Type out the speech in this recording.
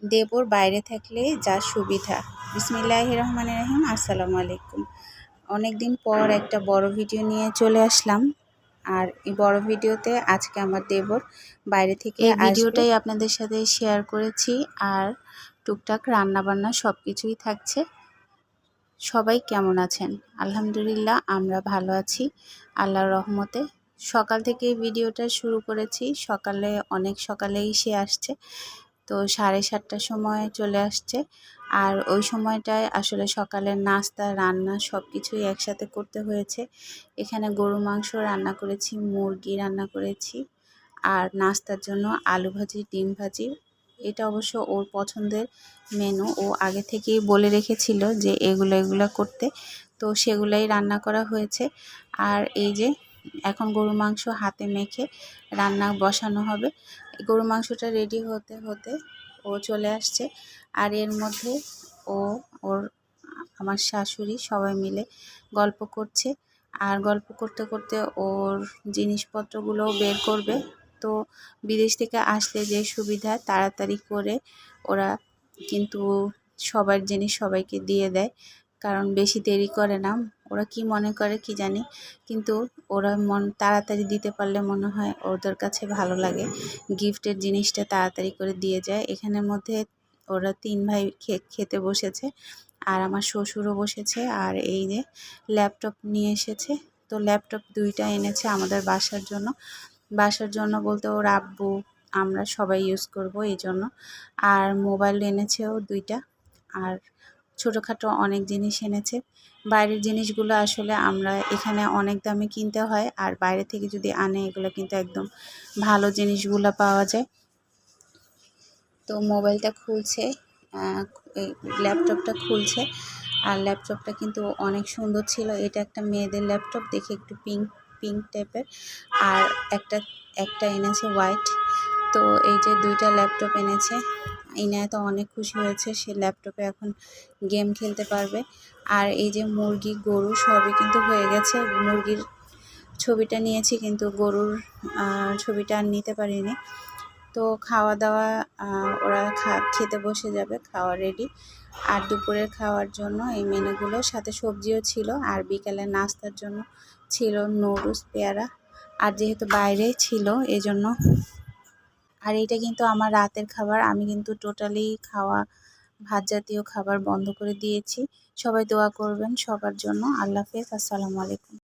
দেবর বাইরে থাকলে যা সুবিধা। বিসমিল্লাহির রহমানির রহিম। আসসালামু আলাইকুম। অনেকদিন পর একটা বড় ভিডিও নিয়ে চলে আসলাম। আর এই বড় ভিডিওতে আজকে আমার দেবর বাইরে থেকে এই ভিডিওটাই আপনাদের সাথে শেয়ার করেছি। আর টুকটাক রান্নাবান্না সব কিছুই থাকছে। সবাই কেমন আছেন? আলহামদুলিল্লাহ আমরা ভালো আছি আল্লাহর রহমতে। সকাল থেকে ভিডিওটা শুরু করেছি। অনেক সকালেই সে আসছে, তো 7:30টার সময় চলে আসছে। আর ওই সময়টায় আসলে সকালের নাস্তা রান্না সব কিছুই একসাথে করতে হয়েছে। এখানে গরু মাংস রান্না করেছি, মুরগি রান্না করেছি, আর নাস্তার জন্য আলু ভাজি, ডিম ভাজি। এটা অবশ্য ওর পছন্দের মেনু, ও আগে থেকেই বলে রেখেছিল যে এগুলো করতে, তো সেগুলাই রান্না করা হয়েছে। আর এই যে এখন গরু মাংস হাতে মেখে রান্না বসানো হবে। গরু মাংসটা রেডি হতে হতে ও চলে আসছে। আর এর মধ্যে আমার শাশুড়ি সবাই মিলে গল্প করছে। আর গল্প করতে করতে ওর জিনিসপত্রগুলোও বের করবে। তো বিদেশ থেকে আসলে যে সুবিধা, তাড়াতাড়ি করে ওরা কিন্তু সবার জিনিস সবাইকে দিয়ে দেয়, কারণ বেশি দেরি করে না। ওরা কি মনে করে কি জানি, কিন্তু ওরা তাড়াতাড়ি দিতে পারলে মনে হয় ওদের কাছে ভালো লাগে। গিফটের জিনিসটা তাড়াতাড়ি করে দিয়ে যায়। এখানের মধ্যে ওরা 3 ভাই খেতে বসেছে, আর আমার শ্বশুরও বসেছে। আর এই যে ল্যাপটপ নিয়ে এসেছে, তো ল্যাপটপ 2টা এনেছে আমাদের বাসার জন্য বলতে ওর আব্বু, আমরা সবাই ইউজ করব এই জন্য। আর মোবাইল এনেছেও 2টা, আর ছোটোখাটো অনেক জিনিস এনেছে। বাইরের জিনিসগুলো আসলে আমরা এখানে অনেক দামে কিনতে হয়, আর বাইরে থেকে যদি আনে এগুলো কিন্তু একদম ভালো জিনিসগুলো পাওয়া যায়। তো মোবাইলটা খুলছে, ল্যাপটপটা খুলছে। আর ল্যাপটপটা কিন্তু অনেক সুন্দর ছিল। এটা একটা মেয়েদের ল্যাপটপ, দেখে একটু পিঙ্ক টাইপের। আর একটা এনেছে হোয়াইট। তো এই যে 2টা ল্যাপটপ এনেছে। ইনায়া তো অনেক খুশি হয়েছে, সে ল্যাপটপে এখন গেম খেলতে পারবে। আর এই যে মুরগি, গরু সবই কিন্তু হয়ে গেছে। মুরগির ছবিটা নিয়েছি, কিন্তু গরুর ছবিটা আর নিতে পারিনি। তো খাওয়া দাওয়া ওরা খেতে বসে যাবে, খাওয়া রেডি। আর দুপুরের খাওয়ার জন্য এই মেনুগুলো, সাথে সবজিও ছিল। আর বিকালে নাস্তার জন্য ছিল নুডলস, পেয়ারা। আর যেহেতু বাইরে ছিল এই জন্য। আর এটা কিন্তু আমার রাতের খাবার। আমি কিন্তু টোটালি ভাত জাতীয় খাবার বন্ধ করে দিয়েছি। সবাই দোয়া করবেন সবার জন্য। আল্লাহ হাফেজ। আসসালামু আলাইকুম।